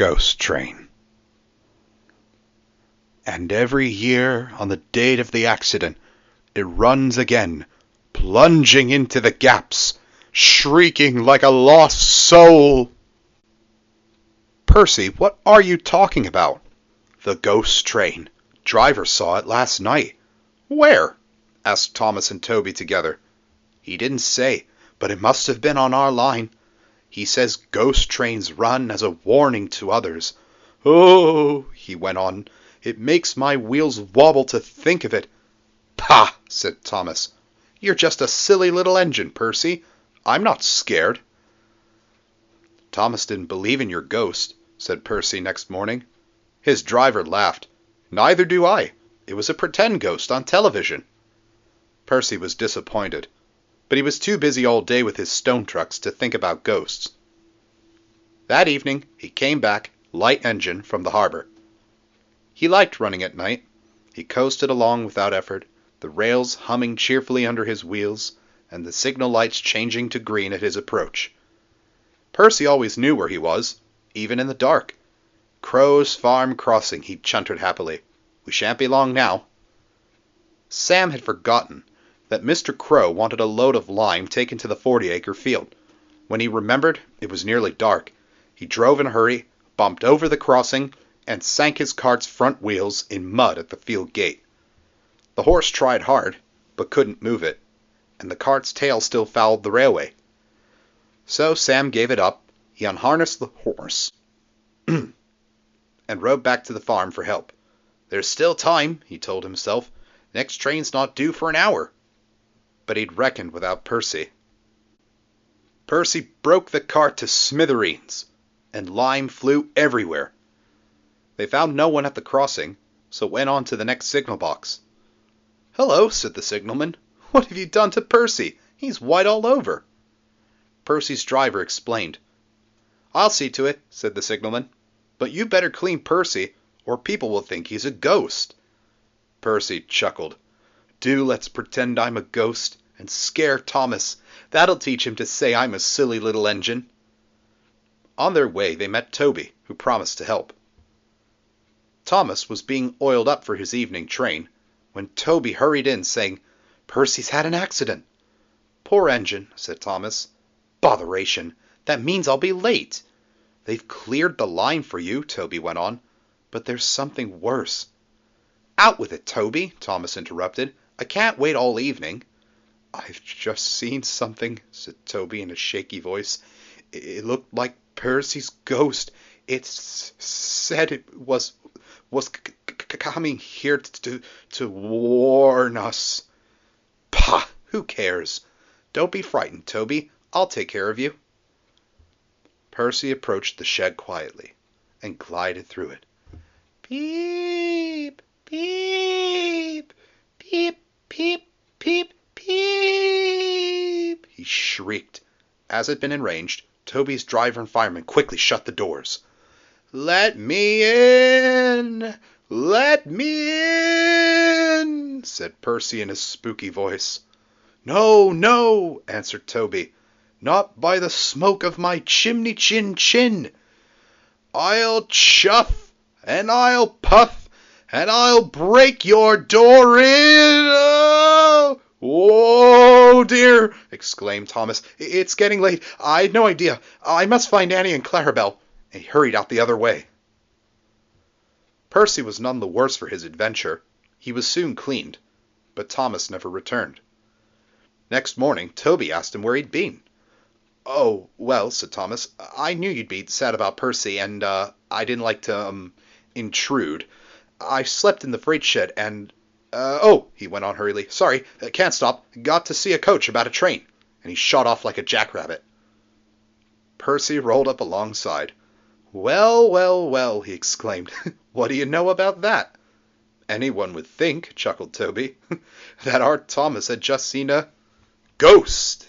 ghost train. And every year, on the date of the accident, it runs again, plunging into the gaps, shrieking like a lost soul. Percy, what are you talking about? The ghost train. Driver saw it last night. Where? Asked Thomas and Toby together. He didn't say, but it must have been on our line. He says ghost trains run as a warning to others. Oh, he went on, it makes my wheels wobble to think of it. Pah, said Thomas. You're just a silly little engine, Percy. I'm not scared. Thomas didn't believe in your ghost, said Percy next morning. His driver laughed. Neither do I. It was a pretend ghost on television. Percy was disappointed, but he was too busy all day with his stone trucks to think about ghosts. That evening he came back, light engine, from the harbor. He liked running at night. He coasted along without effort, the rails humming cheerfully under his wheels, and the signal lights changing to green at his approach. Percy always knew where he was, even in the dark. Crow's Farm Crossing, he chuntered happily. We shan't be long now. Sam had forgotten that Mr. Crow wanted a load of lime taken to the 40-acre field. When he remembered, it was nearly dark. He drove in a hurry, bumped over the crossing, and sank his cart's front wheels in mud at the field gate. The horse tried hard, but couldn't move it, and the cart's tail still fouled the railway. So Sam gave it up. He unharnessed the horse and rode back to the farm for help. There's still time, he told himself. Next train's not due for an hour. But he'd reckoned without Percy. Percy broke the cart to smithereens, and lime flew everywhere. They found no one at the crossing, so went on to the next signal box. Hello, said the signalman. What have you done to Percy? He's white all over. Percy's driver explained. I'll see to it, said the signalman. But you better clean Percy, or people will think he's a ghost. Percy chuckled. Do let's pretend I'm a ghost and scare Thomas. That'll teach him to say I'm a silly little engine. On their way they met Toby, who promised to help. Thomas was being oiled up for his evening train when Toby hurried in saying, Percy's had an accident. Poor engine, said Thomas. Botheration. That means I'll be late. They've cleared the line for you, Toby went on, but there's something worse. Out with it, Toby, Thomas interrupted. I can't wait all evening. I've just seen something, said Toby in a shaky voice. It looked like Percy's ghost. It said it was coming here to warn us. Pah, who cares? Don't be frightened, Toby. I'll take care of you. Percy approached the shed quietly and glided through it. Peep, peep, peep, peep, peep, peep, he shrieked. As had been arranged, Toby's driver and fireman quickly shut the doors. Let me in! Let me in! Said Percy in his spooky voice. No, no, answered Toby. Not by the smoke of my chimney chin. I'll chuff, and I'll puff, and I'll break your door in. Oh, dear, exclaimed Thomas. It's getting late. I'd no idea. I must find Annie and Clarabelle. And he hurried out the other way. Percy was none the worse for his adventure. He was soon cleaned, but Thomas never returned. Next morning, Toby asked him where he'd been. Oh, well, said Thomas, I knew you'd be sad about Percy, and I didn't like to, intrude. I slept in the freight shed, and, he went on hurriedly, sorry, can't stop, got to see a coach about a train, and he shot off like a jackrabbit. Percy rolled up alongside. Well, well, well, he exclaimed, what do you know about that? Anyone would think, chuckled Toby, that our Thomas had just seen a ghost.